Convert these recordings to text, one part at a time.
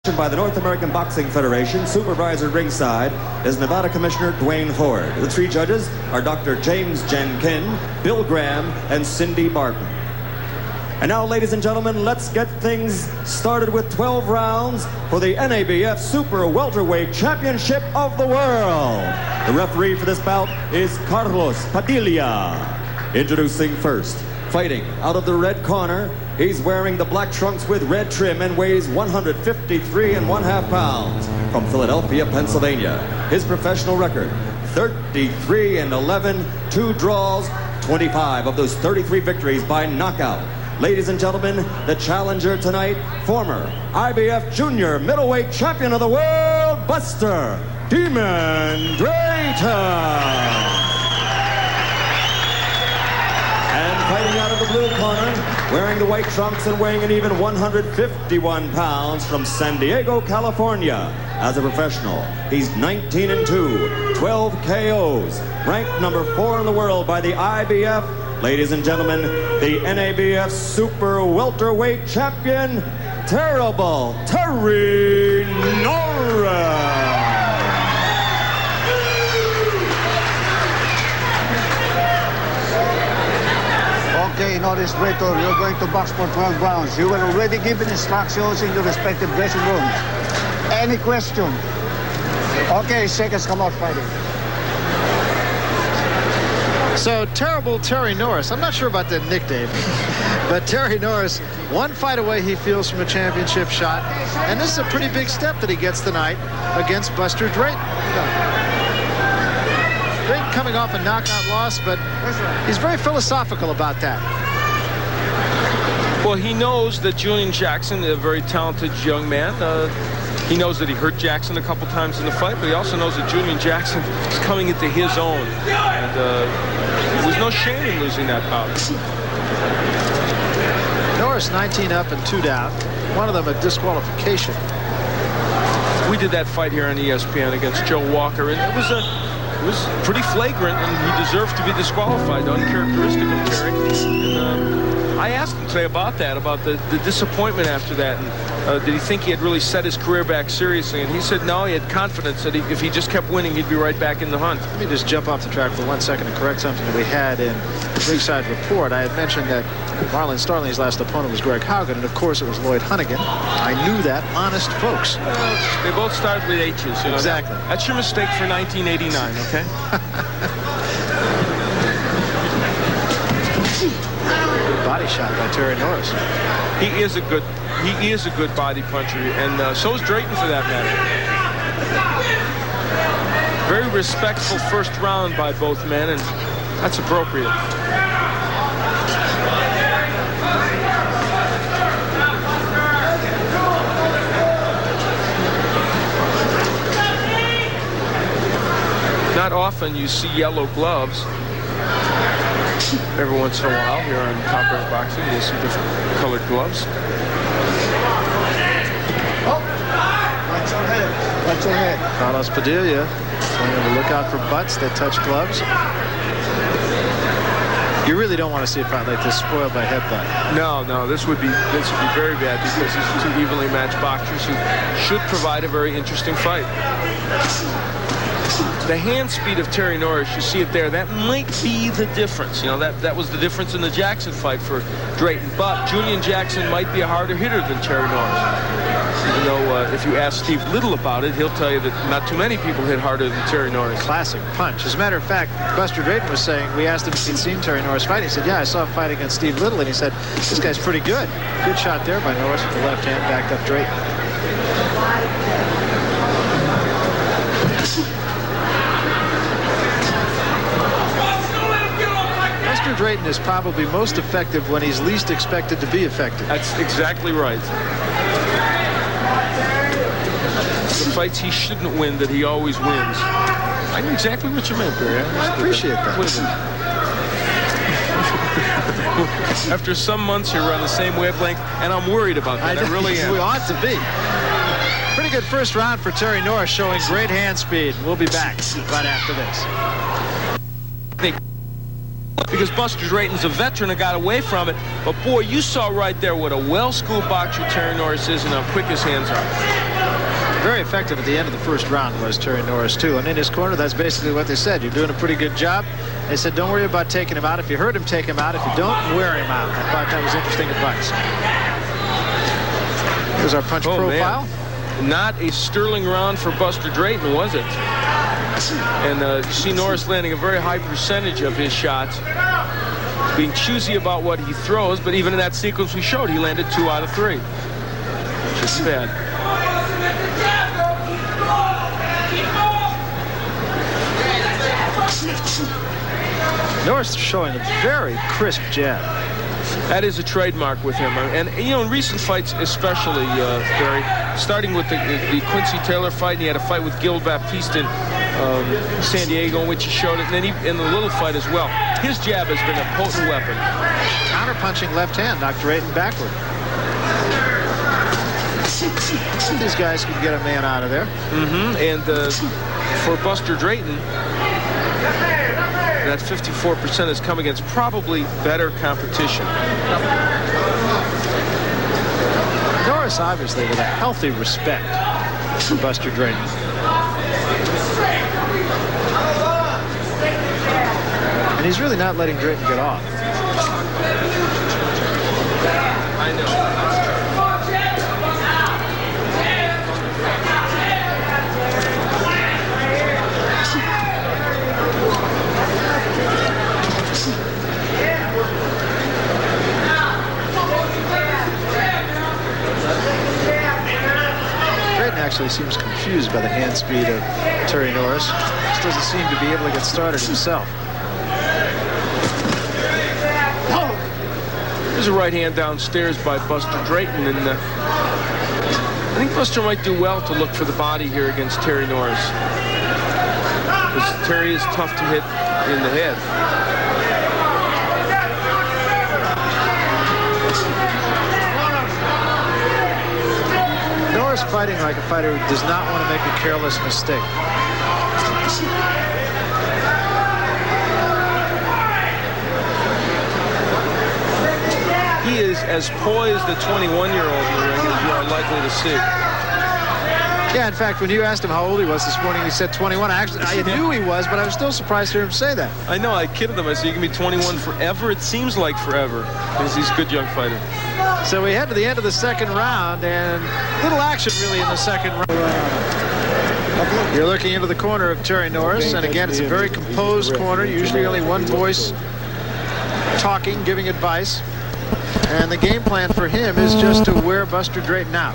By the North American Boxing Federation, supervisor ringside is Nevada Commissioner Dwayne Ford. The three judges are Dr. James Jenkin, Bill Graham, and Cindy Barton. And now, ladies and gentlemen, let's get things started with 12 rounds for the NABF Super Welterweight Championship of the World. The referee for this bout is Carlos Padilla. Introducing first, fighting out of the red corner, he's wearing the black trunks with red trim and weighs 153.5 pounds. From Philadelphia, Pennsylvania. His professional record, 33-11, 2 draws, 25 of those 33 victories by knockout. Ladies and gentlemen, the challenger tonight, former IBF Junior Middleweight Champion of the World, Buster Demon Drayton. Fighting out of the blue corner, wearing the white trunks and weighing an even 151 pounds from San Diego, California. As a professional, he's 19-2, 12 KOs, ranked number 4 in the world by the IBF. Ladies and gentlemen, the NABF Super Welterweight Champion, Terrible Terry Norris. Okay, Norris, Drayton, you're going to box for 12 rounds. You were already given instructions in your respective dressing rooms. Any question? Okay, seconds come out fighting. So, Terrible Terry Norris. I'm not sure about that nickname, but Terry Norris, one fight away, he feels, from a championship shot. And this is a pretty big step that he gets tonight against Buster Drayton. Drayton coming off a knockout loss, but he's very philosophical about that. Well, he knows that Julian Jackson, a very talented young man, he knows that he hurt Jackson a couple times in the fight, but he also knows that Julian Jackson is coming into his own. And there's no shame in losing that bout. Norris 19 up and 2 down. One of them a disqualification. We did that fight here on ESPN against Joe Walker, and it was pretty flagrant, and he deserved to be disqualified, uncharacteristic of Terry. And I asked him today about that, about the disappointment after that, and did he think he had really set his career back seriously? And he said no, he had confidence that if he just kept winning, he'd be right back in the hunt. Let me just jump off the track for 1 second and correct something that we had in the Ringside Report. I had mentioned that Marlon Starling's last opponent was Greg Haugen, and of course it was Lloyd Hunnigan. I knew that. Honest folks. They both started with H's. You know, exactly. That's your mistake for 1989, okay? Good body shot by Terry Norris. He is a good body puncher, and so is Drayton for that matter. Very respectful first round by both men, and that's appropriate. Not often you see yellow gloves. Every once in a while here on Top Rank Boxing, you'll see different colored gloves. Watch your head. Watch your head. Carlos Padilla trying to look out for butts that touch gloves. You really don't want to see a fight like this spoiled by headbutt. No, this would be very bad, because these are 2 evenly matched boxers who should provide a very interesting fight. The hand speed of Terry Norris, you see it there, that might be the difference. You know, that was the difference in the Jackson fight for Drayton. But Julian Jackson might be a harder hitter than Terry Norris. Even though if you ask Steve Little about it, he'll tell you that not too many people hit harder than Terry Norris. Classic punch. As a matter of fact, Buster Drayton was saying, we asked him if he'd seen Terry Norris fight. He said, yeah, I saw a fight against Steve Little, and he said, this guy's pretty good. Good shot there by Norris with the left hand, backed up Drayton. Buster Drayton is probably most effective when he's least expected to be effective. That's exactly right. The fights he shouldn't win that he always wins. I knew exactly what you meant, Barry. I appreciate that. After some months here, we're on the same wavelength, and I'm worried about that. I really am. We ought to be. Pretty good first round for Terry Norris, showing great hand speed. We'll be back right after this. because Buster Drayton's a veteran and got away from it. But boy, you saw right there what a well-schooled boxer Terry Norris is and how quick his hands are. Very effective at the end of the first round was Terry Norris, too. And in his corner, that's basically what they said. You're doing a pretty good job. They said, don't worry about taking him out. If you hurt him, take him out. If you don't, wear him out. I thought that was interesting advice. Here's our punch profile. Man. Not a sterling round for Buster Drayton, was it? And you see Norris landing a very high percentage of his shots. Being choosy about what he throws, but even in that sequence we showed, he landed 2 out of 3. Which is bad. Norris showing a very crisp jab. That is a trademark with him. And you know, in recent fights especially, Barry, starting with the Quincy Taylor fight, and he had a fight with Gil Baptiste in San Diego in which he showed it, and then in the little fight as well. His jab has been a potent weapon. Counter-punching left hand knocked Drayton backward. These guys can get a man out of there. And for Buster Drayton, that 54% has come against probably better competition. Norris obviously with a healthy respect for Buster Drayton. And he's really not letting Drayton get off. I know. Actually seems confused by the hand speed of Terry Norris. Just doesn't seem to be able to get started himself. There's a right hand downstairs by Buster Drayton, and I think Buster might do well to look for the body here against Terry Norris, because Terry is tough to hit in the head. Norris fighting like a fighter who does not want to make a careless mistake. He is as poised a 21-year-old in the ring as you are likely to see. Yeah, in fact, when you asked him how old he was this morning, he said 21. I knew he was, but I was still surprised to hear him say that. I know, I kidded him. I said, you can be 21 forever. It seems like forever, because he's a good young fighter. So we head to the end of the second round, and little action really in the second round. You're looking into the corner of Terry Norris, and again, it's a very composed corner, usually only one voice talking, giving advice. And the game plan for him is just to wear Buster Drayton out.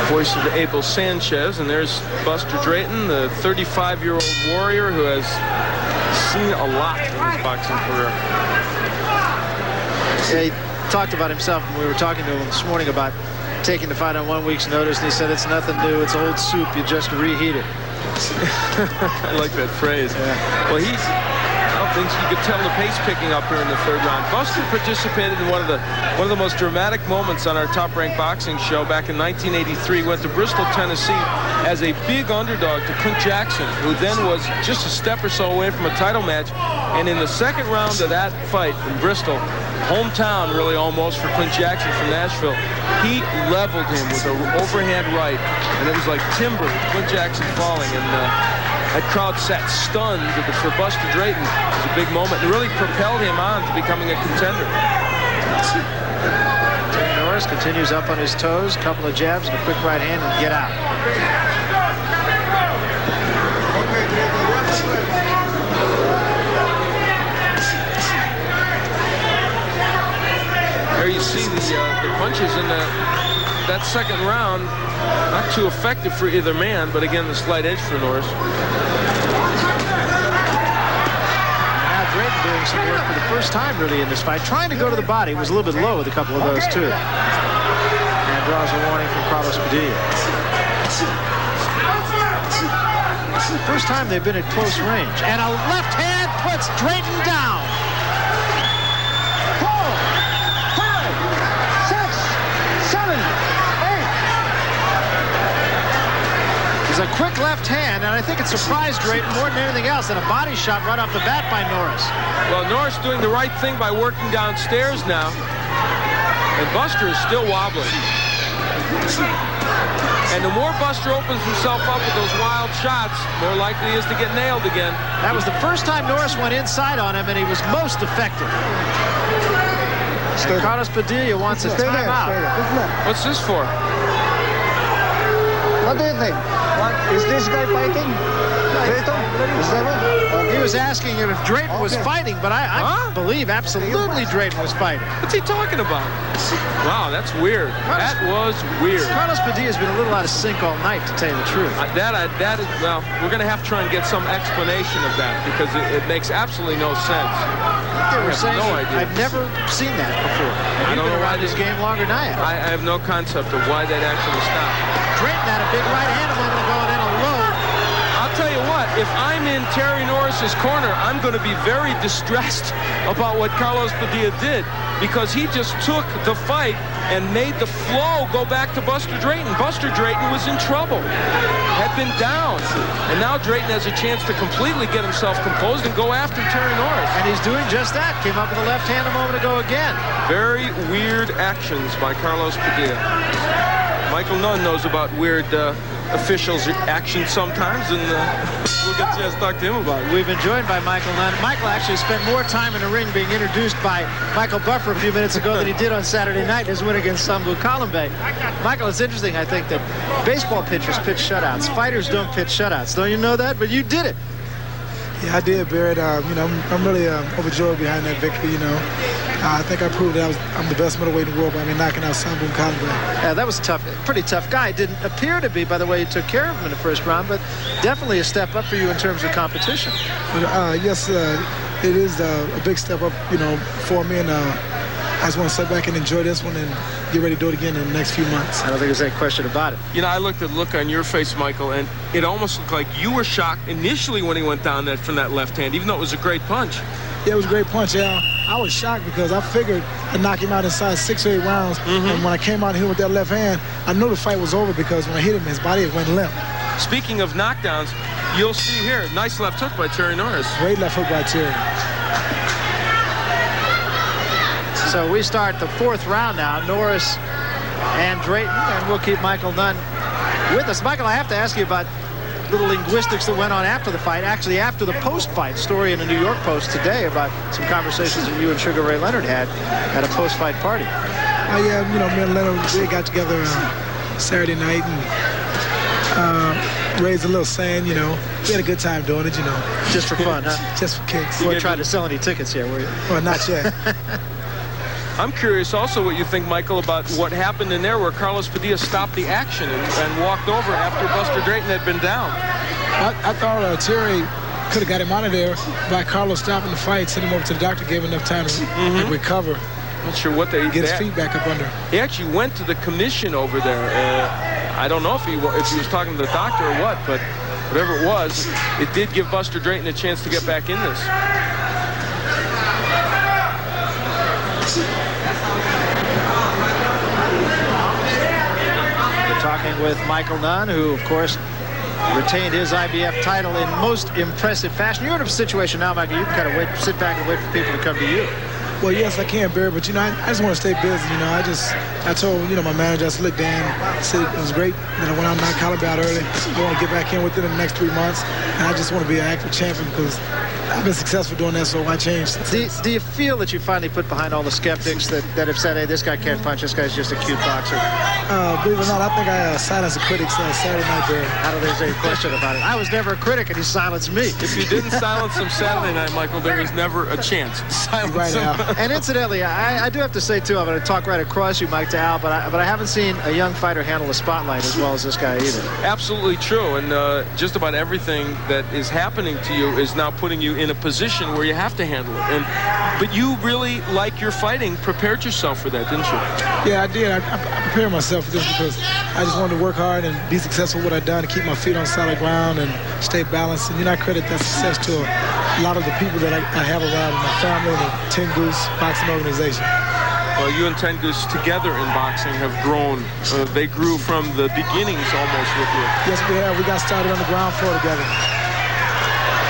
Voice of Abel Sanchez, and there's Buster Drayton, the 35-year-old warrior who has seen a lot in his boxing career. Yeah, he talked about himself when we were talking to him this morning about taking the fight on 1 week's notice, and he said it's nothing new, it's old soup, you just reheat it. I like that phrase. Yeah. Well, I think you could tell the pace picking up here in the third round. Buster participated in one of the most dramatic moments on our Top-Ranked Boxing show back in 1983. Went to Bristol, Tennessee as a big underdog to Clint Jackson, who then was just a step or so away from a title match. And in the second round of that fight in Bristol, hometown really almost for Clint Jackson from Nashville, he leveled him with an overhand right, and it was like timber with Clint Jackson falling, and that crowd sat stunned. For Buster Drayton, it was a big moment, and really propelled him on to becoming a contender. Terry Norris continues up on his toes, a couple of jabs and a quick right hand, and get out. There you see the punches in that second round. Not too effective for either man, but again, the slight edge for Norris. Now Drayton doing some work for the first time really in this fight. Trying to go to the body, was a little bit low with a couple of those too. And draws a warning from Carlos Padilla. First time they've been at close range. And a left hand puts Drayton down. 4, 5, 6, 7, 8. He's a quick left hand, and I think it surprised Drayton more than anything else, and a body shot right off the bat by Norris. Well, Norris doing the right thing by working downstairs now. And Buster is still wobbling. And the more Buster opens himself up with those wild shots, more likely he is to get nailed again. That was the first time Norris went inside on him, and he was most effective. And Carlos Padilla wants a timeout. What's this for? What do you think? Is this guy fighting? Drayton? Is that it? He was asking if Drayton was fighting, but I believe absolutely Drayton was fighting. What's he talking about? Wow, that's weird. That was weird. Carlos Padilla's been a little out of sync all night, to tell you the truth. That is, well, we're going to have to try and get some explanation of that because it makes absolutely no sense. They were saying, no idea. I've never seen that before. And you've been around this game longer than I have. I have no concept of why that actually stopped. Drayton had a big right hand a moment ago and then a low. I'll tell you what, if I'm in Terry Norris's corner, I'm going to be very distressed about what Carlos Padilla did because he just took the fight and made the flow go back to Buster Drayton. Buster Drayton was in trouble, had been down, and now Drayton has a chance to completely get himself composed and go after Terry Norris. And he's doing just that. Came up with a left hand a moment ago again. Very weird actions by Carlos Padilla. Michael Nunn knows about weird officials' actions sometimes, and we'll get a chance to talk to him about it. We've been joined by Michael Nunn. Michael actually spent more time in the ring being introduced by Michael Buffer a few minutes ago than he did on Saturday night in his win against Sambu Kalembe. Michael, it's interesting, I think, that baseball pitchers pitch shutouts. Fighters don't pitch shutouts. Don't you know that? But you did it. Yeah, I did, Barrett. You know, I'm really overjoyed behind that victory. You know, I think I proved that I'm the best middleweight in the world by knocking out Sambu Kalembe. Yeah, that was tough. Pretty tough guy. Didn't appear to be, by the way, you took care of him in the first round, but definitely a step up for you in terms of competition. Yes, it is a big step up, you know, for me, and I just want to sit back and enjoy this one and get ready to do it again in the next few months. I don't think there's any question about it. You know, I looked at the look on your face, Michael, and it almost looked like you were shocked initially when he went down from that left hand, even though it was a great punch. Yeah, it was a great punch. Yeah, I was shocked because I figured I'd knock him out inside 6 or 8 rounds. And when I came out here with that left hand, I knew the fight was over because when I hit him, his body went limp. Speaking of knockdowns, you'll see here, nice left hook by Terry Norris. Great left hook by Terry. So we start the 4th round now, Norris and Drayton, and we'll keep Michael Nunn with us. Michael, I have to ask you about little linguistics that went on after the fight, actually after the post-fight. Story in the New York Post today about some conversations that you and Sugar Ray Leonard had at a post-fight party. Yeah, you know, me and Leonard, we got together Saturday night and raised a little sand, you know. We had a good time doing it, you know. Just for fun, huh? Just for kicks. You weren't trying to sell any tickets yet, were you? Well, not yet. I'm curious also what you think, Michael, about what happened in there where Carlos Padilla stopped the action and walked over after Buster Drayton had been down. I thought Terry could have got him out of there by Carlos stopping the fight, sent him over to the doctor, gave him enough time to recover. Not sure what they get his feet back up under. He actually went to the commission over there. I don't know if he was talking to the doctor or what, but whatever it was, it did give Buster Drayton a chance to get back in this. We're talking with Michael Nunn, who, of course, retained his IBF title in most impressive fashion. You're in a situation now, Michael, you can kind of sit back and wait for people to come to you. Well, yes, I can, Barry, but, you know, I just want to stay busy. You know, I told, you know, my manager, I said, look, Dan, I said it was great that I went out and knocked Kalembe out early. I want to get back in within the next 3 months, and I just want to be an active champion because I've been successful doing that, so why change? Do you feel that you finally put behind all the skeptics that have said, hey, this guy can't punch, this guy's just a cute boxer? Believe it or not, I think I silenced the critics Saturday night, Barry. I don't think there's any question about it. I was never a critic, and he silenced me. If you didn't silence him Saturday night, Michael, there was never a chance to silence him. And incidentally, I do have to say, too, I'm going to talk right across you, Mike, to Al, but I haven't seen a young fighter handle the spotlight as well as this guy either. Absolutely true, and just about everything that is happening to you is now putting you in a position where you have to handle it. But you really, like your fighting, prepared yourself for that, didn't you? Yeah, I did. I prepared myself for this because I just wanted to work hard and be successful with what I've done to keep my feet on solid ground and stay balanced. And, you know, I credit that success to a lot of the people that I have around, my family, the Ten Goose boxing organization. Well, you and Tengus together in boxing have grown. They grew from the beginnings almost with you. Yes, we have. We got started on the ground floor together.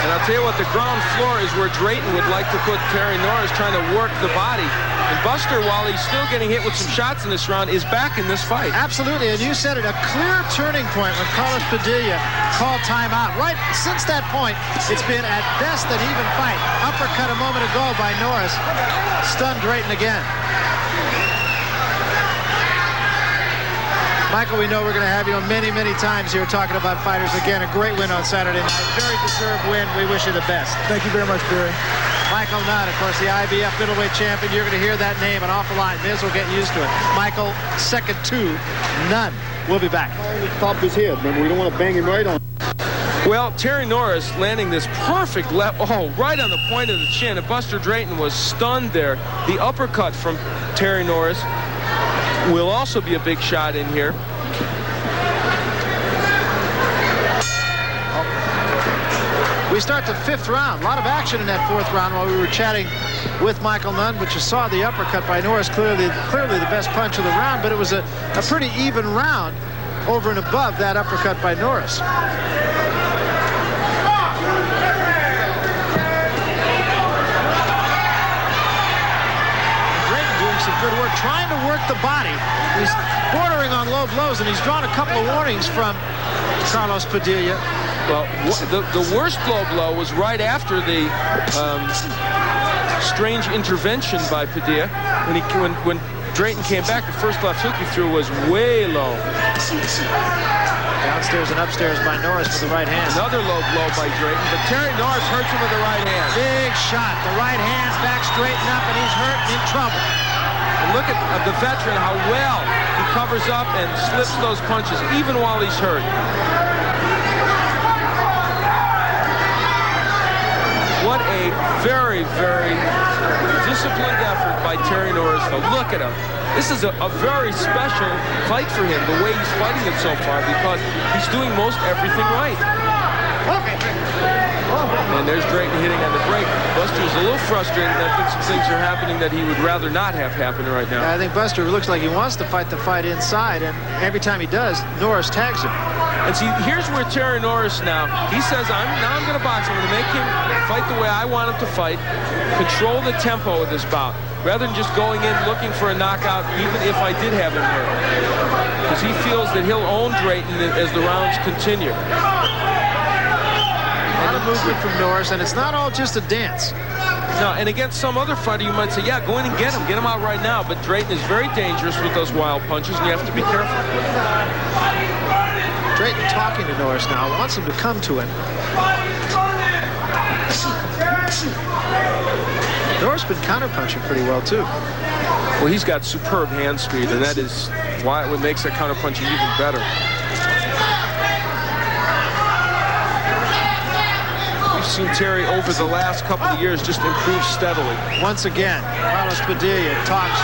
And I'll tell you what, the ground floor is where Drayton would like to put Terry Norris, trying to work the body. And Buster, while he's still getting hit with some shots in this round, is back in this fight. Absolutely, and you said it, a clear turning point when Carlos Padilla called timeout. Right since that point, it's been at best an even fight. Uppercut a moment ago by Norris. Stunned Drayton again. Michael, we know we're going to have you on many, many times here talking about fighters. Again, a great win on Saturday night. Very deserved win. We wish you the best. Thank you very much, Barry. Michael Nunn, of course, the IBF middleweight champion. You're going to hear that name an awful lot. May as well get used to it. Michael, second to none. We'll be back. Top his head, man. We don't want to bang him right on. Well, Terry Norris landing this perfect left, right on the point of the chin. And Buster Drayton was stunned there. The uppercut from Terry Norris will also be a big shot in here. We start the fifth round. A lot of action in that fourth round while we were chatting with Michael Nunn, but you saw the uppercut by Norris, clearly the best punch of the round, but it was a pretty even round over and above that uppercut by Norris. Some good work, trying to work the body. He's bordering on low blows, and he's drawn a couple of warnings from Carlos Padilla. Well, the worst low blow was right after the strange intervention by Padilla. When Drayton came back, the first left hook he threw was way low. Downstairs and upstairs by Norris with the right hand. Another low blow by Drayton, but Terry Norris hurts him with the right hand. Big shot. The right hand backs Drayton up, and he's hurt and in trouble. And look at the veteran, how well he covers up and slips those punches, even while he's hurt. What a very, very disciplined effort by Terry Norris, though. Look at him. This is a very special fight for him, the way he's fighting it so far, because he's doing most everything right. And there's Drayton hitting on the break. Buster's a little frustrated. I think some things are happening that he would rather not have happen right now. I think Buster looks like he wants to fight the fight inside, and every time he does, Norris tags him. And see, here's where Terry Norris now, he says, I'm going to box. I'm going to make him fight the way I want him to fight, control the tempo of this bout, rather than just going in looking for a knockout, even if I did have him hurt. Because he feels that he'll own Drayton as the rounds continue. A lot of movement from Norris, and it's not all just a dance. No, and against some other fighter, you might say, yeah, go in and get him out right now. But Drayton is very dangerous with those wild punches, and you have to be careful. Drayton talking to Norris now, wants him to come to him. Norris been counterpunching pretty well, too. Well, he's got superb hand speed, and that is why it makes that counterpunching even better. We've seen Terry over the last couple of years just improve steadily. Once again, Carlos Padilla talks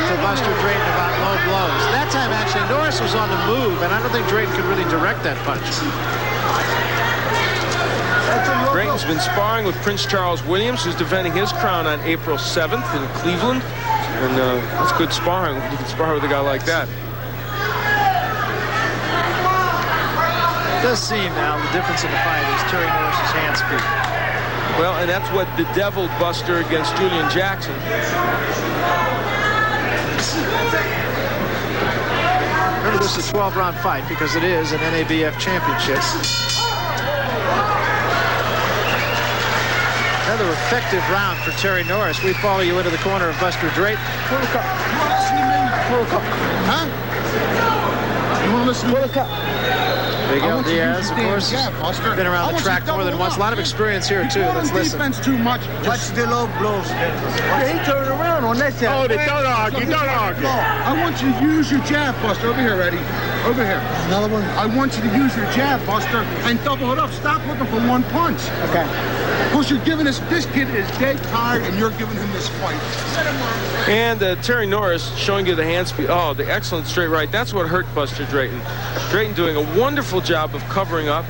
to Buster Drayton about low blows. That time, actually, Norris was on the move, and I don't think Drayton could really direct that punch. Drayton's been sparring with Prince Charles Williams, who's defending his crown on April 7th in Cleveland. And that's good sparring. You can spar with a guy like that. It does seem now the difference in the fight is Terry Norris's hand speed. Well, and that's what bedeviled Buster against Julian Jackson. Remember, this is a 12-round fight because it is an NABF championship. Another effective round for Terry Norris. We follow you into the corner of Buster Drayton. Huh? You want to listen to Big L Diaz, of course, been around the track more than once. A lot of experience here, too. Let's listen. Defense too much. Watch the low blows. He turned around on that side. Oh, don't argue, don't argue. I want you to use your jab, Buster. Over here, Eddie. Over here. Another one? I want you to use your jab, Buster, and double it up. Stop looking for one punch. Okay. Because you're giving this kid is dead tired, and you're giving him this fight. And Terry Norris showing you the hand speed. Oh, the excellent straight right. That's what hurt Buster Drayton. Drayton doing a wonderful job of covering up.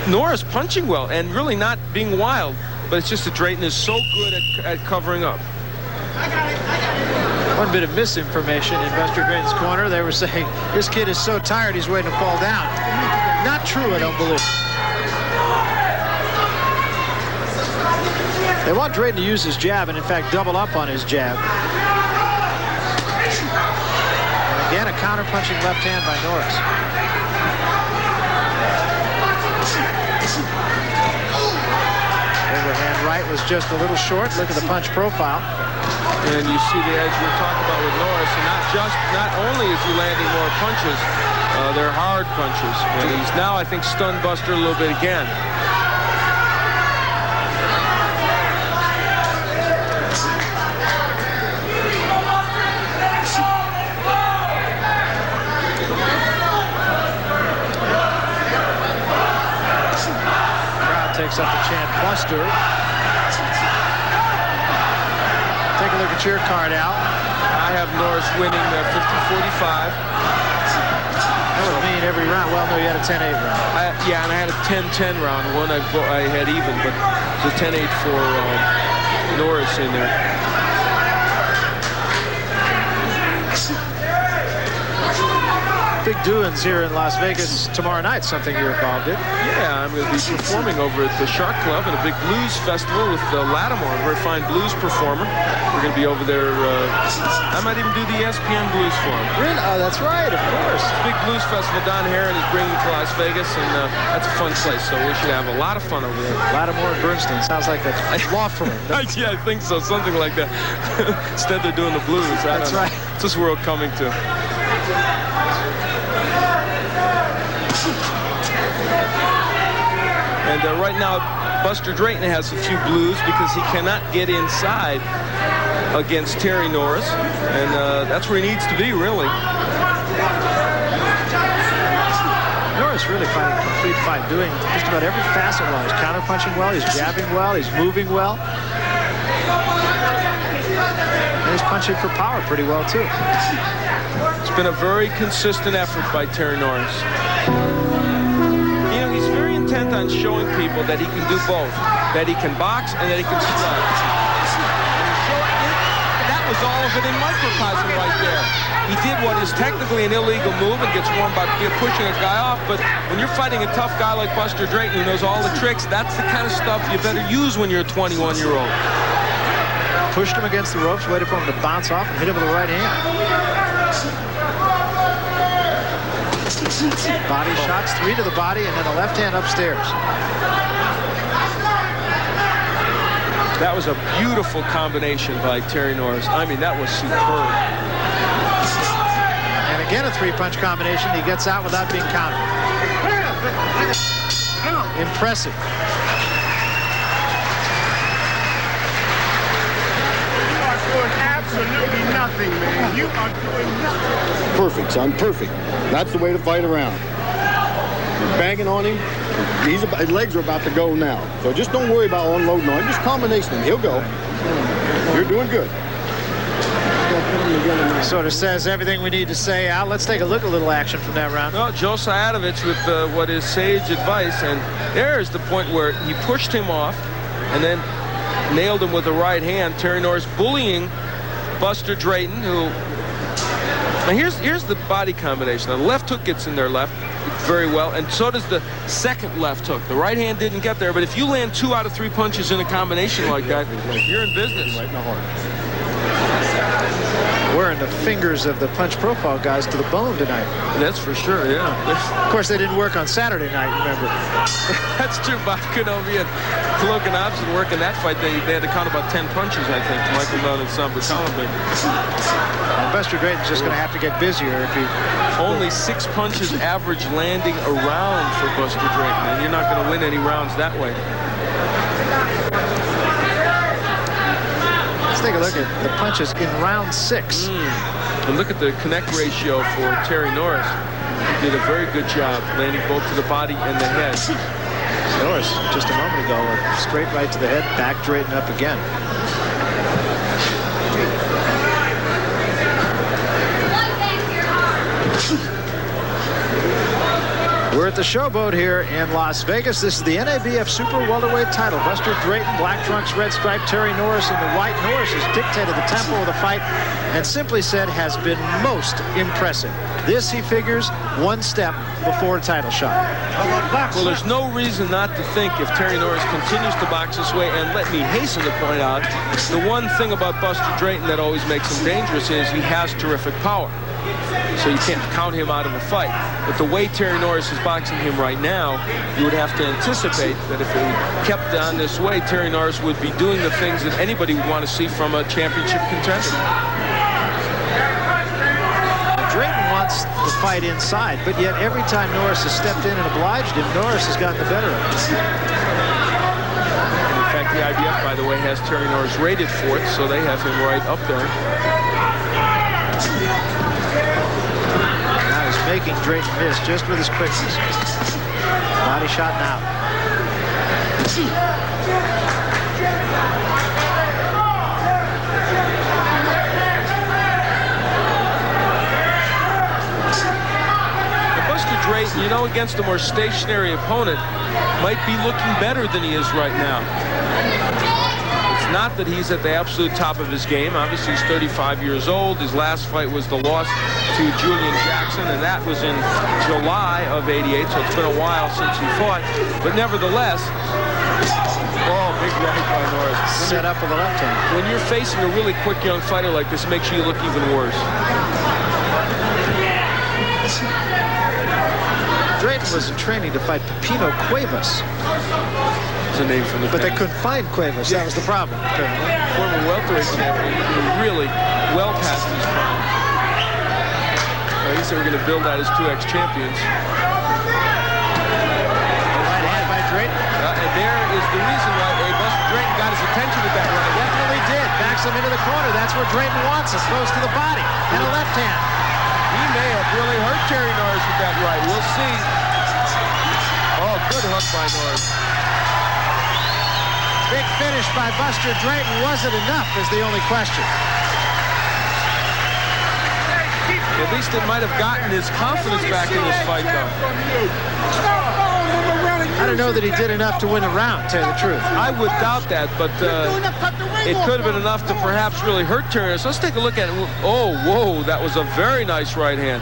Norris punching well and really not being wild, but it's just that Drayton is so good at covering up. One bit of misinformation in Buster Drayton's corner. They were saying this kid is so tired he's waiting to fall down. Not true, I don't believe. They want Drayton to use his jab and, in fact, double up on his jab. And again, a counter-punching left hand by Norris. Overhand right was just a little short. Look at the punch profile. And you see the edge we're talking about with Norris. And not only is he landing more punches, they're hard punches. And he's now, I think, stunned Buster a little bit again. Takes up the chant Buster. Take a look at your card, Al. I have Norris winning 50-45. That would mean every round. Well, no, you had a 10-8 round. Yeah, and I had a 10-10 round. One I had even, but it's a 10-8 for Norris in there. Big doings here in Las Vegas tomorrow night, something you're involved in. Yeah, I'm going to be performing over at the Shark Club in a big blues festival with Lattimore, a very fine blues performer. We're going to be over there. I might even do the ESPN Blues for him. Really? Oh, that's right, of course. Big blues festival. Don Herron is bringing to Las Vegas, and that's a fun place, so we should have a lot of fun over there. Lattimore and Bernstein. Sounds like a law firm. Yeah, I think so. Something like that. Instead, they're doing the blues. That's right. What's this world coming to? And right now, Buster Drayton has a few blues because he cannot get inside against Terry Norris. And that's where he needs to be, really. Norris really fighting a complete fight, doing just about every facet well. He's counter-punching well, he's jabbing well, he's moving well. And he's punching for power pretty well, too. It's been a very consistent effort by Terry Norris. You know, he's very intent on showing people that he can do both, that he can box and that he can strike. That was all of it in microcosm right there. He did what is technically an illegal move and gets warned by pushing a guy off, but when you're fighting a tough guy like Buster Drayton who knows all the tricks, that's the kind of stuff you better use when you're a 21-year-old. Pushed him against the ropes, waited for him to bounce off and hit him with the right hand. Body shots, 3 to the body, and then a left hand upstairs. That was a beautiful combination by Terry Norris. I mean, that was superb. And again, a 3-punch combination. He gets out without being countered. Impressive. You are doing absolutely nothing, man. You are doing nothing. Perfect, son, perfect. That's the way to fight around. You're banging on him. His legs are about to go now. So just don't worry about unloading on him. Just combination him. He'll go. You're doing good. Sort of says everything we need to say. Al, let's take a look at a little action from that round. Well, Joe Sajatovic with what is sage advice, and there's the point where he pushed him off and then nailed him with the right hand. Terry Norris bullying Buster Drayton, who... Now here's the body combination. Now, the left hook gets in there left very well, and so does the second left hook. The right hand didn't get there, but if you land 2 out of 3 punches in a combination like that, you're in business. Right in the heart. Wearing the fingers of the punch profile guys to the bone tonight. That's for sure, yeah. Of course, they didn't work on Saturday night, remember? That's true. Bob Kenobi and Logan Hobson working that fight. They had to count about 10 punches, I think. Michael Dunn and Sam Bacalabin. And Buster Drayton's just going to have to get busier if he... Only 6 punches average landing a round for Buster Drayton, and you're not going to win any rounds that way. Let's take a look at the punches in round 6. And look at the connect ratio for Terry Norris. He did a very good job landing both to the body and the head. Norris, just a moment ago, a straight right to the head, back Drayton up again. We're at the Showboat here in Las Vegas. This is the NABF Super Welterweight title. Buster Drayton, black trunks, red stripe. Terry Norris in the white. Norris has dictated the tempo of the fight and simply said has been most impressive. This, he figures, one step before a title shot. Well, there's no reason not to think if Terry Norris continues to box this way, and let me hasten to point out, the one thing about Buster Drayton that always makes him dangerous is he has terrific power. So you can't count him out of a fight. But the way Terry Norris is boxing him right now, you would have to anticipate that if he kept on this way, Terry Norris would be doing the things that anybody would want to see from a championship contender. Drayton wants the fight inside, but yet every time Norris has stepped in and obliged him, Norris has gotten the better of him. In fact, the IBF, by the way, has Terry Norris rated 4th, so they have him right up there. Now he's making Drayton miss just with his quickness. Body shot now. Drayton, you know, against a more stationary opponent, might be looking better than he is right now. It's not that he's at the absolute top of his game. Obviously, he's 35 years old. His last fight was the loss to Julian Jackson, and that was in July of '88, so it's been a while since he fought. But nevertheless, oh, big right by Norris. Set up with the left hand. When you're facing a really quick young fighter like this, it makes you look even worse. Drayton was in training to fight Pepino Cuevas. It's a name from the But they past. couldn't find Cuevas. That was the problem, apparently. Former welterweight champion, really well past his prime. I guess they were going to build out as 2 ex-champions. Right hand by Drayton. And there is the reason why Buster Drayton got his attention with that right. Definitely did. Backs him into the corner. That's where Drayton wants it. Close to the body. And a left hand. He may have really hurt Terry Norris with that right. We'll see. Oh, good hook by Norris. Big finish by Buster Drayton. Was it enough is the only question. At least it might have gotten his confidence back in this fight, though. I don't know that he did enough to win a round, to tell you the truth. I would doubt that, but it could have been enough to perhaps really hurt Terry Norris. Let's take a look at it. Oh, whoa, that was a very nice right hand.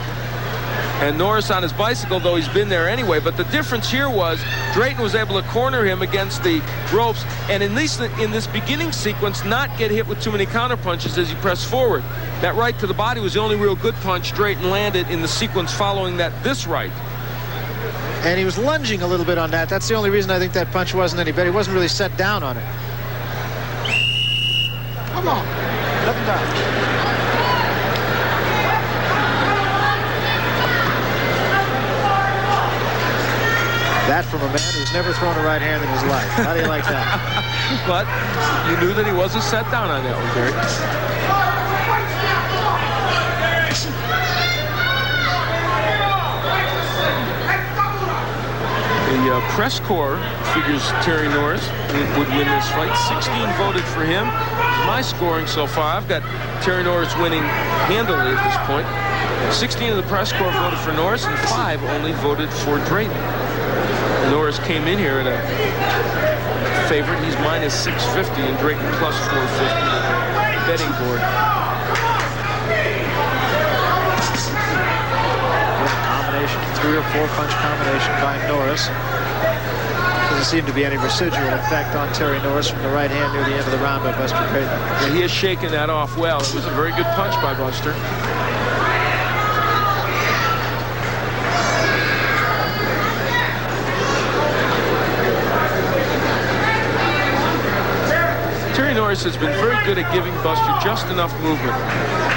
And Norris on his bicycle, though he's been there anyway. But the difference here was Drayton was able to corner him against the ropes, and at least in this beginning sequence, not get hit with too many counter punches as he pressed forward. That right to the body was the only real good punch Drayton landed in the sequence following this right. And he was lunging a little bit on that. That's the only reason I think that punch wasn't any better. He wasn't really set down on it. Come on. Nothing down. That from a man who's never thrown a right hand in his life. How do you like that? But you knew that he wasn't set down on that one, Terry. The press corps figures Terry Norris would win this fight. 16 voted for him. My scoring so far, I've got Terry Norris winning handily at this point. 16 of the press corps voted for Norris, and 5 only voted for Drayton. Norris came in here at a favorite. He's minus 650, and Drayton plus 450 betting board. Combination, 3 or 4 punch combination by Norris. Doesn't seem to be any residual effect on Terry Norris from the right hand near the end of the round by Buster Drayton. Yeah, he has shaken that off well. It was a very good punch by Buster. Terry Norris has been very good at giving Buster just enough movement.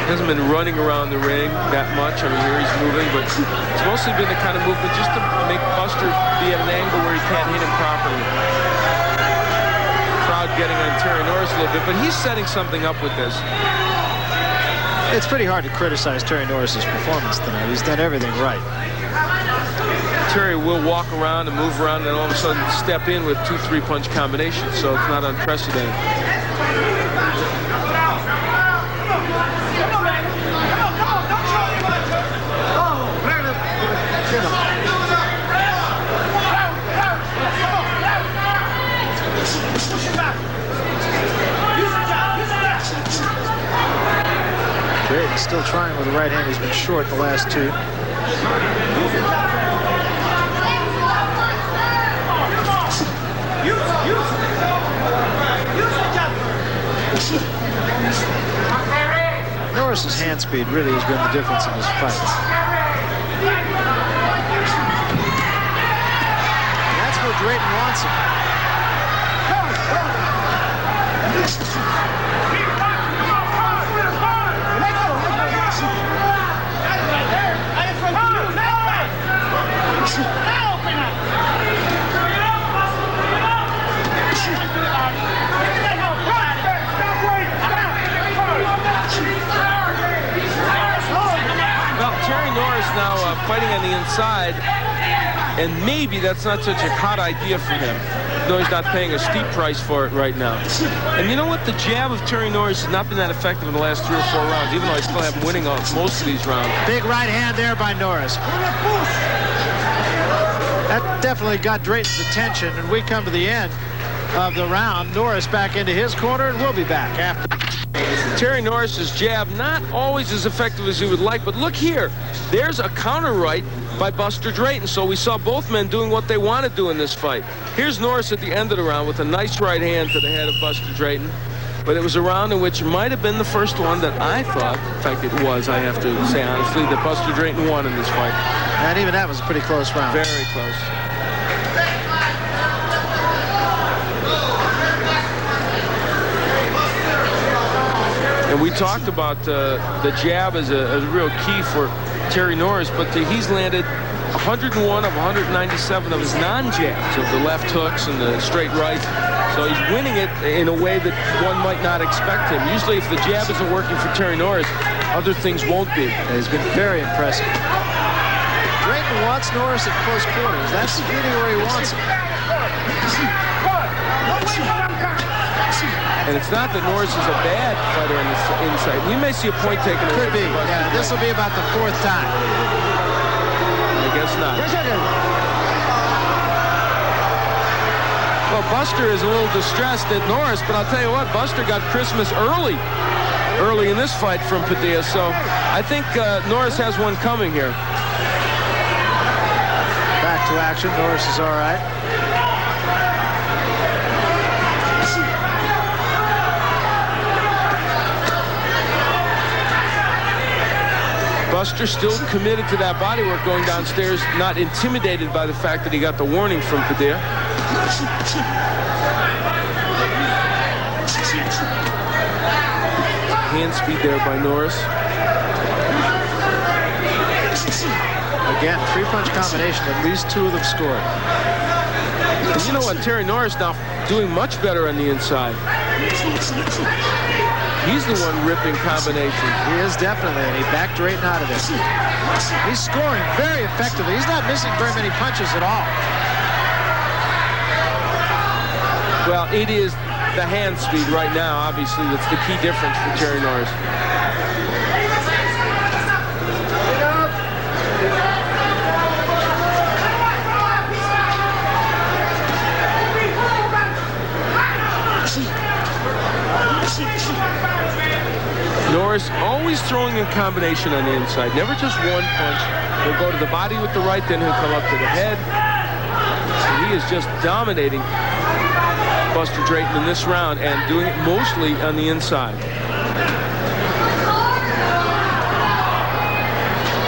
He hasn't been running around the ring that much. I mean, here he's moving, but it's mostly been the kind of movement just to make Buster be at an angle where he can't hit him properly. Crowd getting on Terry Norris a little bit, but he's setting something up with this. It's pretty hard to criticize Terry Norris's performance tonight. He's done everything right. Terry will walk around and move around and all of a sudden step in with 2-3 punch combinations, so it's not unprecedented. He's still trying with the right hand. He's been short the last two. Norris's hand speed really has been the difference in this fight. And that's where Drayton wants him. Now fighting on the inside, and maybe that's not such a hot idea for him. No, he's not paying a steep price for it right now. And you know what? The jab of Terry Norris has not been that effective in the last 3 or 4 rounds, even though I still have him winning on most of these rounds. Big right hand there by Norris. That definitely got Drayton's attention, and we come to the end of the round. Norris back into his corner, and we'll be back after. Terry Norris's jab not always as effective as he would like, but look here. There's a counter right by Buster Drayton. So we saw both men doing what they want to do in this fight. Here's Norris at the end of the round with a nice right hand to the head of Buster Drayton. But it was a round in which might have been the first one that I thought, in fact it was, I have to say honestly, that Buster Drayton won in this fight. And even that was a pretty close round. Very close. And we talked about the jab as a real key for Terry Norris, but he's landed 101 of 197 of his non-jabs, of the left hooks and the straight right. So he's winning it in a way that one might not expect him. Usually if the jab isn't working for Terry Norris, other things won't be. He's been very impressive. Drayton wants Norris at close quarters. That's really where he wants him. And it's not that Norris is a bad fighter on the inside. We may see a point taken away. Could be. Yeah, this will be about the 4th time. I guess not. Well, Buster is a little distressed at Norris, but I'll tell you what, Buster got Christmas early in this fight from Padilla. So I think Norris has one coming here. Back to action. Norris is all right. Buster still committed to that bodywork going downstairs, not intimidated by the fact that he got the warning from Padilla. Hand speed there by Norris. Again, 3-punch combination. At least 2 of them scored. And you know what? Terry Norris now doing much better on the inside. He's the one ripping combinations. He is definitely, and he backed Drayton out of this. He's scoring very effectively. He's not missing very many punches at all. Well, it is the hand speed right now, obviously, that's the key difference for Terry Norris. Norris always throwing a combination on the inside, never just one punch. He'll go to the body with the right, then he'll come up to the head. And he is just dominating Buster Drayton in this round and doing it mostly on the inside.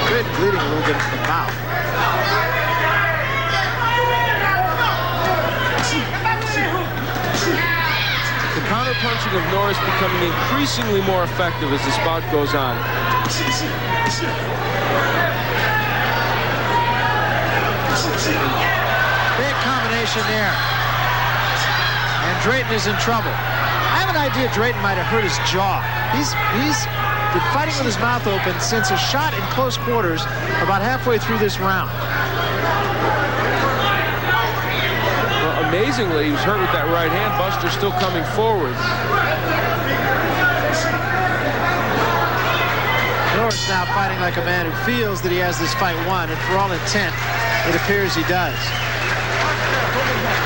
Good bleeding a little bit from the mouth. The counter-punching of Norris becoming increasingly more effective as this bout goes on. Big combination there. And Drayton is in trouble. I have an idea Drayton might have hurt his jaw. He's been fighting with his mouth open since a shot in close quarters about halfway through this round. Amazingly, he was hurt with that right hand. Buster's still coming forward. Norris now fighting like a man who feels that he has this fight won, and for all intent, it appears he does.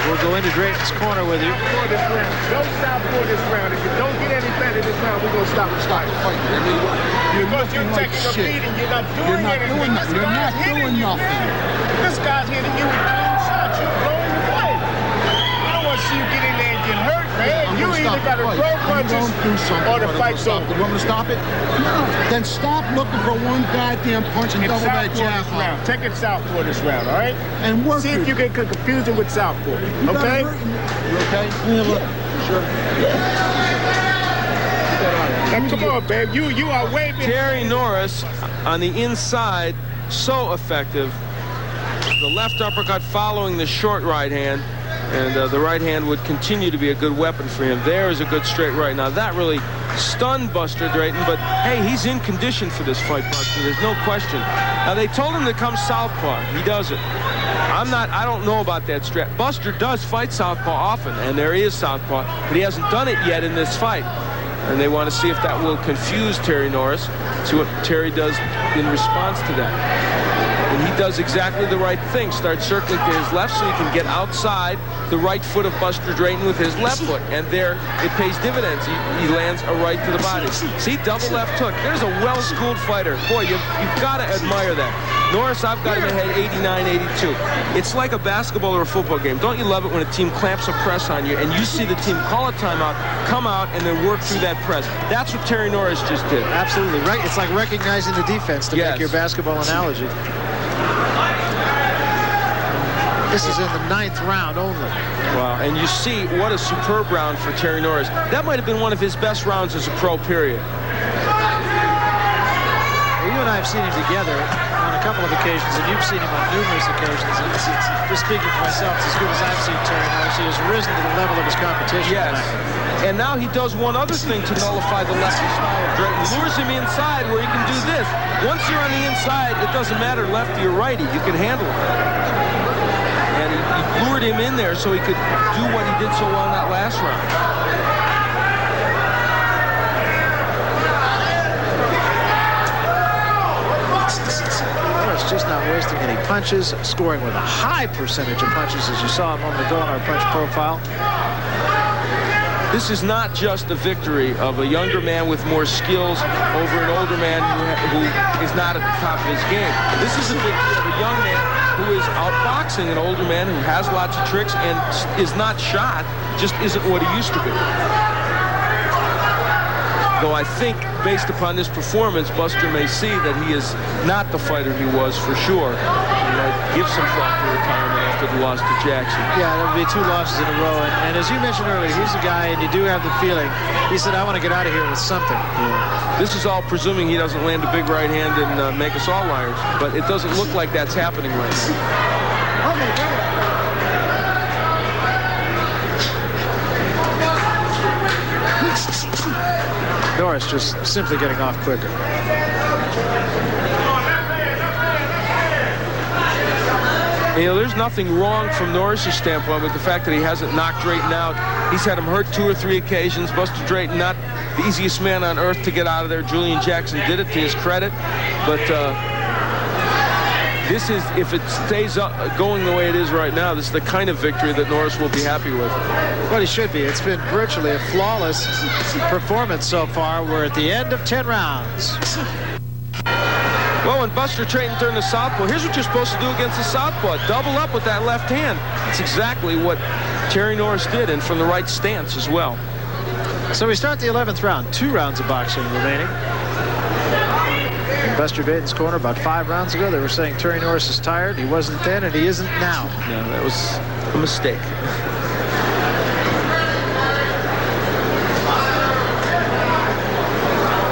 We'll go into Drayton's corner with you. For this round. Don't stop for this round. If you don't get any better this round, we're going to stop the fight. Because you're taking a beating. You're not doing anything. You're not doing nothing. This guy's hitting you with clean shots. You're blowing the play. I don't want to see you get in there and get hurt, man. You either got to throw punches or the fight's over. You want me to stop it? No. Then stop looking for one goddamn punch and double that jab. Take it southpaw this round, all right? And work see if you can confuse it with southpaw, okay? You okay? Yeah, look. Sure. Now, come on, babe. You are waving. Terry Norris on the inside, so effective. The left uppercut following the short right hand. And the right hand would continue to be a good weapon for him. There is a good straight right. Now, that really stunned Buster Drayton, but, hey, he's in condition for this fight, Buster. There's no question. Now, they told him to come southpaw. He doesn't. I don't know about that strat. Buster does fight southpaw often, and there is southpaw, but he hasn't done it yet in this fight. And they want to see if that will confuse Terry Norris. See what Terry does in response to that. And he does exactly the right thing. Starts circling to his left so he can get outside the right foot of Buster Drayton with his left foot. And there, it pays dividends. He lands a right to the body. See, double left hook. There's a well-schooled fighter. Boy, you've got to admire that. Norris, I've got him ahead 89-82. It's like a basketball or a football game. Don't you love it when a team clamps a press on you and you see the team call a timeout, come out, and then work through that press? That's what Terry Norris just did. Absolutely. Right. It's like recognizing the defense to make your basketball analogy. This is in the 9th round only. Wow, and you see what a superb round for Terry Norris. That might have been one of his best rounds as a pro, period. Well, you and I have seen him together on a couple of occasions, and you've seen him on numerous occasions. And just speaking for myself, it's as good as I've seen Terry Norris. He has risen to the level of his competition. Yes. And now he does one other thing to nullify the lefty style of Drayton. Lures him inside where he can do this. Once you're on the inside, it doesn't matter lefty or righty. You can handle it. And he lured him in there so he could do what he did so well in that last round. Norris just not wasting any punches, scoring with a high percentage of punches, as you saw a moment ago on our punch profile. This is not just a victory of a younger man with more skills over an older man who is not at the top of his game. This is a victory of a young man who is outboxing an older man who has lots of tricks and is not shot, just isn't what he used to be. Though I think, based upon this performance, Buster may see that he is not the fighter he was for sure. He might give some thought to retirement after the loss to Jackson. Yeah, there will be 2 losses in a row. And as you mentioned earlier, he's a guy, and you do have the feeling, he said, I want to get out of here with something. Yeah. This is all presuming he doesn't land a big right hand and make us all liars. But it doesn't look like that's happening right now. Norris just simply getting off quicker. You know, there's nothing wrong from Norris' standpoint with the fact that he hasn't knocked Drayton out. He's had him hurt 2 or 3 occasions. Buster Drayton, not the easiest man on earth to get out of there. Julian Jackson did it to his credit. But this is, if it stays going the way it is right now, this is the kind of victory that Norris will be happy with. Well, he should be. It's been virtually a flawless performance so far. We're at the end of 10 rounds. Well, when Buster Drayton turned to southpaw, here's what you're supposed to do against the southpaw. Double up with that left hand. It's exactly what Terry Norris did, and from the right stance as well. So we start the 11th round. 2 rounds of boxing remaining. In Buster Drayton's corner about 5 rounds ago, they were saying Terry Norris is tired. He wasn't then, and he isn't now. No, that was a mistake.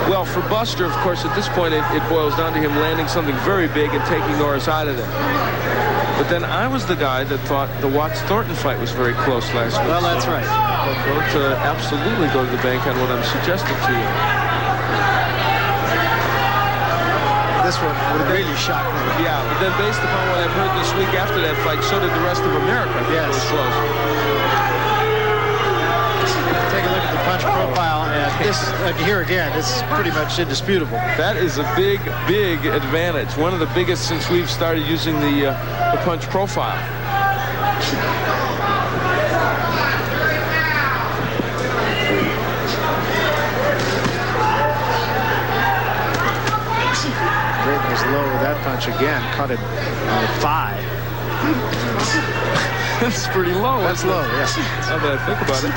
Well, for Buster, of course, at this point, it boils down to him landing something very big and taking Norris out of there. But then I was the guy that thought the Watts-Thornton fight was very close last week. Well, that's right. Don't absolutely go to the bank on what I'm suggesting to you. This one would really shock me. Yeah, but then based upon what I've heard this week after that fight, so did the rest of America. Yes. It was close. Take a look at the punch profile, and this, here again, this is pretty much indisputable. That is a big, big advantage. One of the biggest since we've started using the punch profile. Drayton was low with that punch again. Cut him 5. That's pretty low. That's low, yes. Now that I think about it.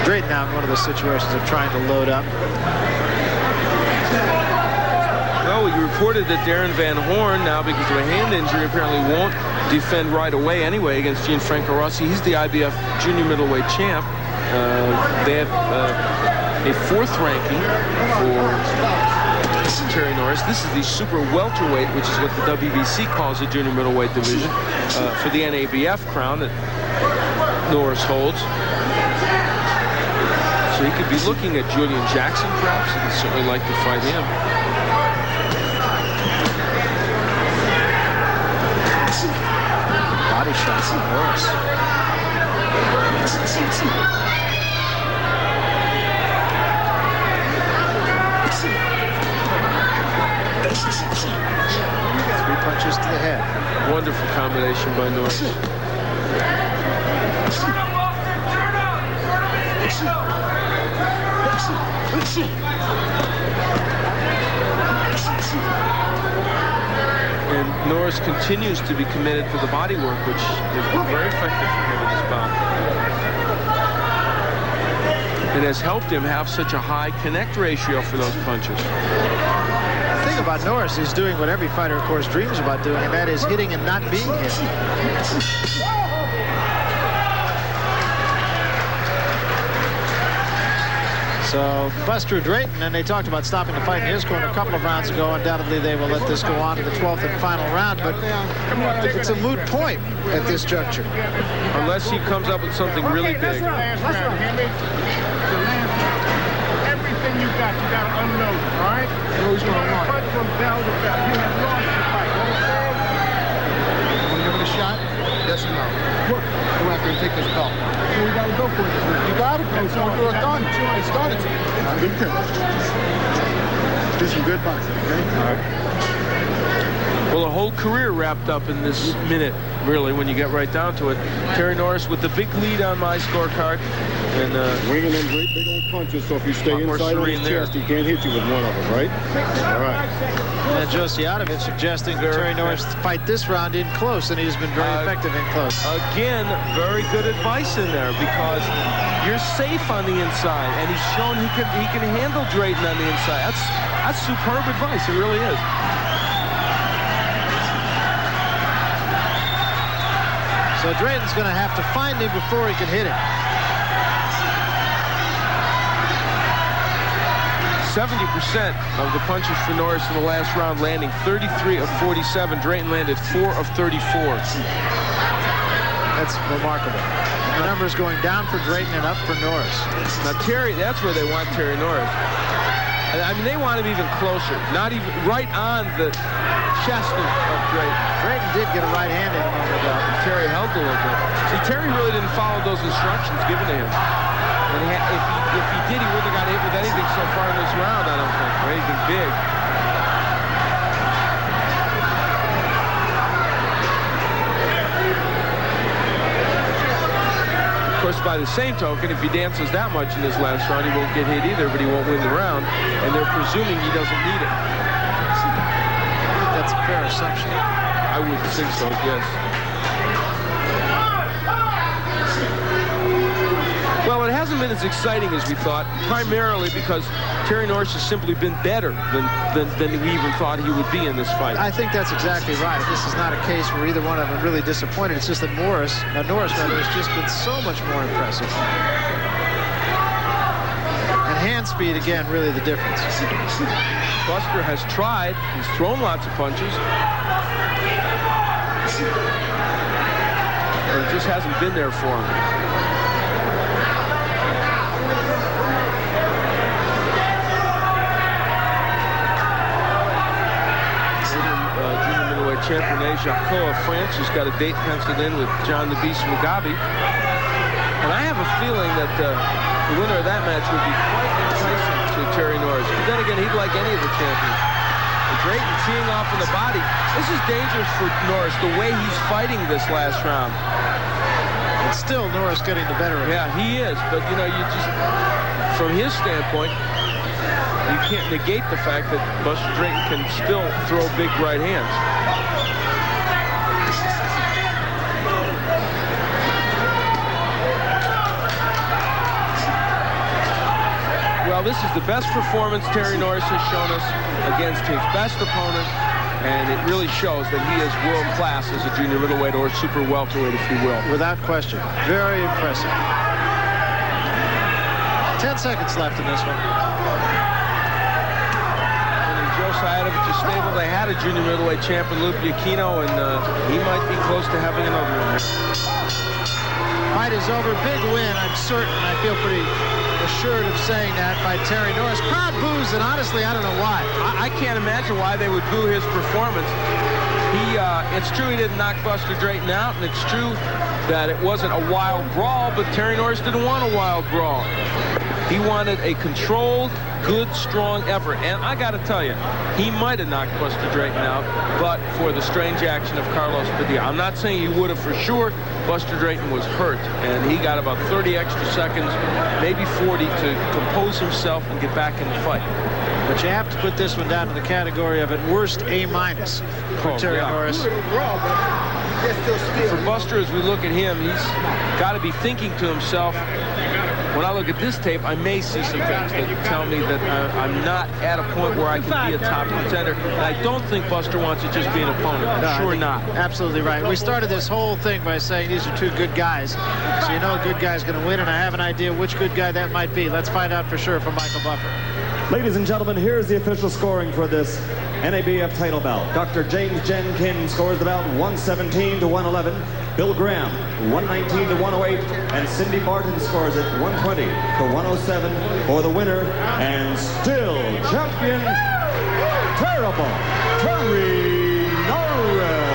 Drayton now in one of those situations of trying to load up. Well, you reported that Darren Van Horn, now because of a hand injury, apparently won't defend right away anyway against Gianfranco Rossi. He's the IBF junior middleweight champ. They have a 4th ranking for Terry Norris. This is the super welterweight, which is what the WBC calls the junior middleweight division, for the NABF crown that Norris holds. So he could be looking at Julian Jackson, perhaps. He'd certainly like to fight him. Body shots on Norris. Three punches to the head. Wonderful combination by Norris. And Norris continues to be committed to the body work, which has been very effective for him in this bout. And has helped him have such a high connect ratio for those punches. The thing about Norris is doing what every fighter, of course, dreams about doing, and that is hitting and not being hit. So Buster Drayton, and they talked about stopping the fight in his corner a couple of rounds ago. Undoubtedly, they will let this go on to the 12th and final round, but it's a moot point at this juncture. Unless he comes up with something really big. Everything you got to unload, all right? Who's going to want? Punch from bell to bell. You have lost the fight. You understand? Want to give it a shot? Yes or no? Go out there and take this belt. So we got to go for it. You got it. It's done. It started. Good kick. Do some good boxing, okay? All right. Well, a whole career wrapped up in this minute, really, when you get right down to it. Terry Norris with the big lead on my scorecard. And winging them great big old punches, so if you stay inside on his chest, he can't hit you with one of them, right? All right. And Josiadovich suggesting that Terry Norris fight this round in close, and he's been very effective in close. Again, very good advice in there, because you're safe on the inside, and he's shown he can handle Drayton on the inside. That's superb advice. It really is. So Drayton's going to have to find him before he can hit him. 70% of the punches for Norris in the last round landing. 33 of 47. Drayton landed 4 of 34. That's remarkable. The numbers going down for Drayton and up for Norris. Now Terry, that's where they want Terry Norris. I mean, they want him even closer. Not even right on the chest of Drayton. Drayton did get a right hand in a moment ago. Terry held a little bit. See, Terry really didn't follow those instructions given to him. And if he did, he wouldn't have got hit with anything so far in this round, I don't think, or anything big. Of course, by the same token, if he dances that much in this last round, he won't get hit either, but he won't win the round, and they're presuming he doesn't need it. I think that's a fair assumption. I would think so, yes. Well, it hasn't been as exciting as we thought, primarily because Terry Norris has simply been better than we even thought he would be in this fight. I think that's exactly right. This is not a case where either one of them really disappointed. It's just that Norris has just been so much more impressive. And hand speed, again, really the difference. Buster has tried. He's thrown lots of punches. But it just hasn't been there for him. Champion Jacot of France, who's got a date penciled in with John the Beast Mugabe. And I have a feeling that the winner of that match would be quite enticing to Terry Norris. But then again, he'd like any of the champions. And Drayton teeing off in the body. This is dangerous for Norris, the way he's fighting this last round. It's still Norris getting the better of him. Yeah, he is. But, you know, you just, from his standpoint, you can't negate the fact that Buster Drayton can still throw big right hands. Well, this is the best performance Terry Norris has shown us against his best opponent, and it really shows that he is world class as a junior middleweight or super welterweight, if you will. Without question. Very impressive. 10 seconds left in this one. And in Joe Sayadovich's stable, they had a junior middleweight champion, Luke Aquino, and he might be close to having another one here. Fight is over. Big win, I'm certain. I feel pretty assured of saying that by Terry Norris. Crowd boos, and honestly, I don't know why. I can't imagine why they would boo his performance. It's true he didn't knock Buster Drayton out, and it's true that it wasn't a wild brawl, but Terry Norris didn't want a wild brawl. He wanted a controlled, good, strong effort. And I got to tell you, he might have knocked Buster Drayton out, but for the strange action of Carlos Padilla. I'm not saying he would have for sure. Buster Drayton was hurt, and he got about 30 extra seconds, maybe 40, to compose himself and get back in the fight. But you have to put this one down in the category of, at worst, A- for Terry Norris. For Buster, as we look at him, he's got to be thinking to himself, when I look at this tape, I may see some things that tell me that I'm not at a point where I can be a top contender. And I don't think Buster wants to just be an opponent. I'm sure not. Absolutely right. We started this whole thing by saying these are two good guys. So you know a good guy's going to win, and I have an idea which good guy that might be. Let's find out for sure from Michael Buffer. Ladies and gentlemen, here's the official scoring for this NABF title bout. Dr. James Jen scores the bout 117 to 111. Bill Graham 119 to 108, and Cindy Barton scores it 120 to 107 for the winner, and still champion, terrible Terry Norris.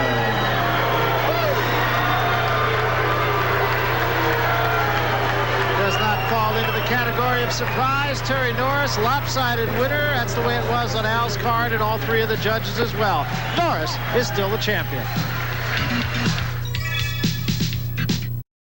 Does not fall into the category of surprise. Terry Norris, lopsided winner. That's the way it was on Al's card and all three of the judges as well. Norris is still the champion.